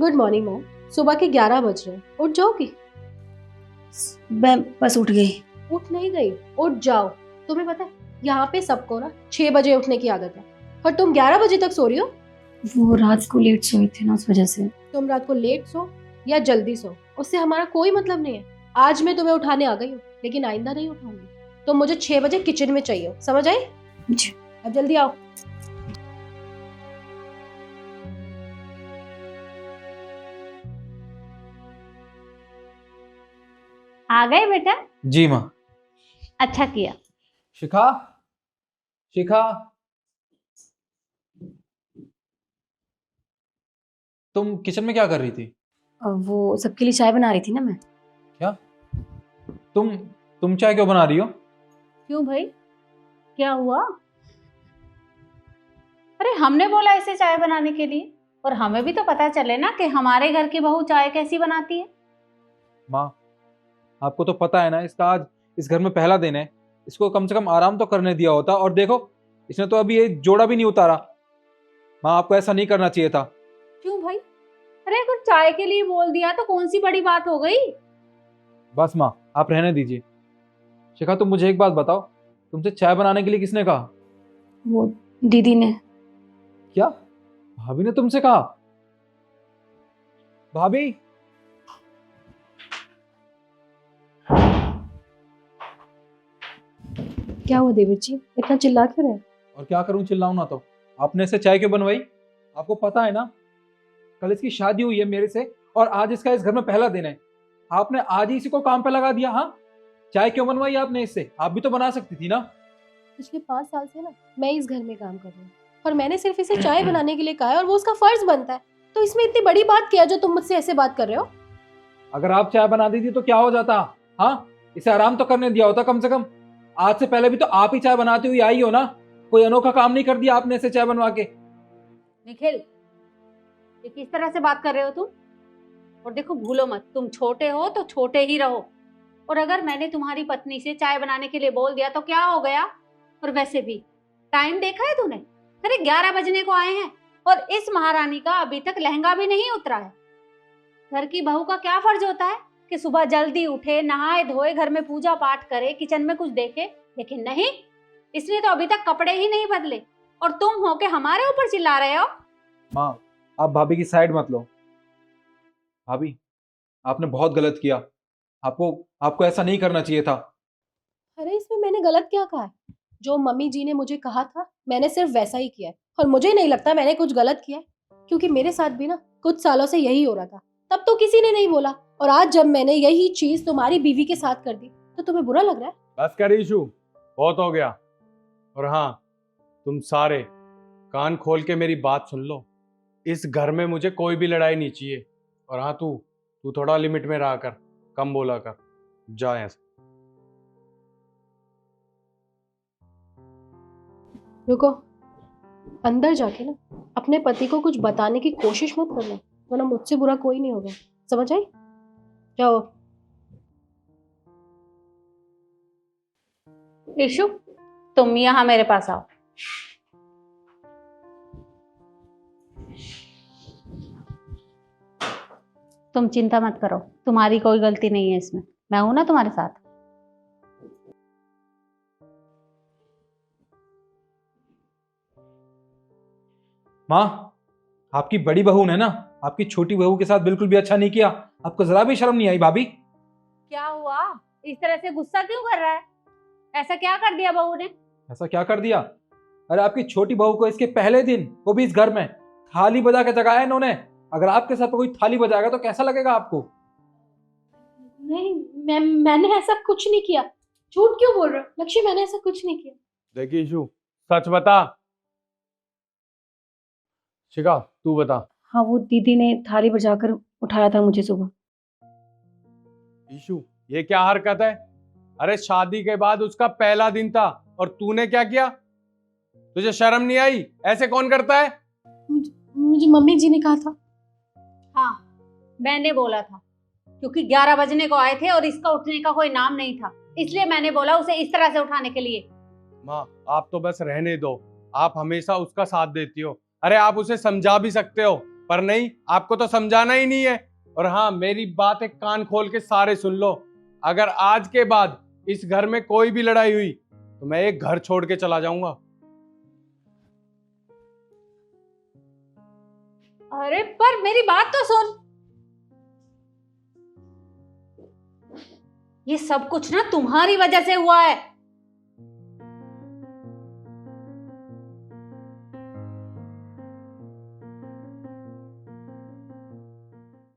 Good morning ma'am. सुबह के 11 बज रहे हैं, उठ जाओगी? मैं बस उठ गई। उठ नहीं गई, उठ जाओ। तुम्हें पता है यहाँ पे सबको ना 6 बजे उठने की आदत है, और तुम 11 बजे तक सो रही हो। वो रात को लेट सोई थी ना, उस वजह से। तुम रात को लेट सो या जल्दी सो, उससे हमारा कोई मतलब नहीं है। आज मैं तुम्हें उठाने आ गई हूँ, लेकिन आइंदा नहीं उठाऊंगी। तो मुझे 6 बजे किचन में चाहिए हो, समझ आई? जी। अब जल्दी आओ। आ गए बेटा? जी माँ। अच्छा किया। शिखा, शिखा, तुम किचन में क्या कर रही थी? वो सबके लिए चाय बना रही थी ना मैं। क्या? तुम चाय क्यों बना रही हो? क्यों भाई, क्या हुआ? अरे हमने बोला इसे चाय बनाने के लिए, और हमें भी तो पता चले ना कि हमारे घर की बहू चाय कैसी बनाती है। माँ, आपको तो पता है ना, इसका आज इस घर में पहला दिन है। इसको कम से कम आराम तो करने दिया होता, और देखो इसने तो अभी ये जोड़ा भी नहीं उतारा। माँ, आपको ऐसा नहीं करना चाहिए था। क्यों भाई? अरे अगर चाय के लिए बोल दिया तो कौन सी बड़ी बात हो गई? बस माँ, आप रहने दीजिए। शिखा, तुम मुझे एक बात बताओ, तुमसे चाय बनाने के लिए किसने कहा? वो दीदी ने। क्या? भाभी ने तुमसे कहा? भाभी, क्या हुआ देवर जी, इतना चिल्ला क्यों रहे? और क्या करूं, चिल्लाऊं ना तो? आपने इसे चाय क्यों बनवाई? आपको पता है ना, कल इसकी शादी हुई है मेरे से, और आज इसका इस घर में पहला दिन है। आपने आज ही इसी को काम पे लगा दिया। हाँ, चाय क्यों बनवाई आपने इससे? आप भी तो बना सकती थी ना। पिछले 5 साल से ना मैं इस घर में काम कर रही हूँ, और मैंने सिर्फ इसे चाय बनाने के लिए कहा है, और वो उसका फर्ज बनता है। तो इसमें इतनी बड़ी बात क्या है जो तुम मुझसे ऐसे बात कर रहे हो? अगर आप चाय बना दी थी तो क्या हो जाता? हाँ, इसे आराम तो करने दिया होता कम से कम। आज से पहले भी तो आप ही चाय बनाती हुई आई हो ना। कोई अनोखा काम नहीं कर दिया आपने इसे चाय बनवा के। निखिल, ये किस तरह से बात कर रहे हो तुम? और देखो, भूलो मत, तुम छोटे हो तो छोटे ही रहो। और अगर मैंने तुम्हारी पत्नी से चाय बनाने के लिए बोल दिया तो क्या हो गया? और वैसे भी टाइम देखा है तूने? अरे 11 बजने को आए हैं, और इस महारानी का अभी तक लहंगा भी नहीं उतरा है। घर की बहू का क्या फर्ज होता है कि सुबह जल्दी उठे, नहाए धोए, घर में पूजा पाठ करे, किचन में कुछ देखे। लेकिन नहीं, इसने तो अभी तक कपड़े ही नहीं बदले, और तुम हो के हमारे ऊपर चिल्ला रहे हो। माँ, आप भाभी की साइड मत लो। भाभी, आपने बहुत गलत किया। आपको आपको ऐसा नहीं करना चाहिए था। अरे इसमें मैंने गलत क्या कहा है? जो मम्मी जी ने मुझे कहा था मैंने सिर्फ वैसा ही किया है, और मुझे नहीं लगता मैंने कुछ गलत किया है, क्योंकि मेरे साथ भी ना कुछ सालों से यही हो रहा था। तब तो किसी ने नहीं बोला, और आज जब मैंने यही चीज तुम्हारी बीवी के साथ कर दी तो तुम्हें बुरा लग रहा है? बस कर इशू, बहुत हो गया। और हाँ, तुम सारे कान खोल के मेरी बात सुन लो। इस घर में मुझे कोई भी लड़ाई नहीं चाहिए। और हाँ, तू तू थोड़ा लिमिट में रहा कर, कम बोला कर। जा यहाँ से। रुको, अंदर जाके ना अपने पति को कुछ बताने की कोशिश मत करना, वरना मुझसे बुरा कोई नहीं होगा, समझ आई? जाओ। ईशु, तुम यहाँ मेरे पास आओ। तुम चिंता मत करो, तुम्हारी कोई गलती नहीं है इसमें। मैं हूं ना तुम्हारे साथ। माँ, आपकी बड़ी बहू ने ना आपकी छोटी बहू के साथ बिल्कुल भी अच्छा नहीं किया। आपको जरा भी शर्म नहीं आई भाभी? क्या हुआ? इस तरह से गुस्सा क्यों कर रहा है? ऐसा क्या कर दिया बहू ने? ऐसा क्या कर दिया? अरे आपकी छोटी बहू को इसके पहले दिन, वो भी इस घर में, थाली बजा के जगाया इन्होंने। अगर आपके साथ कोई थाली बजाएगा तो कैसा लगेगा आपको? नहीं, मैंने ऐसा कुछ नहीं किया। झूठ क्यों बोल रहे हो लक्ष्य? मैंने ऐसा कुछ नहीं किया। देखिए इशू, सच बता। शिखा, तू बता। हाँ, वो दीदी ने थाली बजाकर उठाया था मुझे सुबह। इशू, ये क्या हरकत है? अरे शादी के बाद उसका पहला दिन था, और तूने क्या किया? तुझे शर्म नहीं आई? ऐसे कौन करता है? मुझे मम्मी जी ने कहा था। हाँ, मैंने बोला था, क्योंकि 11 बजने को आए थे और इसका उठने का कोई नाम नहीं था, इसलिए मैंने बोला उसे इस तरह से उठाने के लिए। माँ, आप तो बस रहने दो। आप हमेशा उसका साथ देती हो। अरे आप उसे समझा भी सकते हो। पर नहीं, आपको तो समझाना ही नहीं है। और हाँ, मेरी बात एक कान खोल के सारे सुन लो। अगर आज के बाद इस घर में कोई भी लड़ाई हुई तो मैं एक घर छोड़ के चला जाऊंगा। अरे पर मेरी बात तो सुन। ये सब कुछ ना तुम्हारी वजह से हुआ है।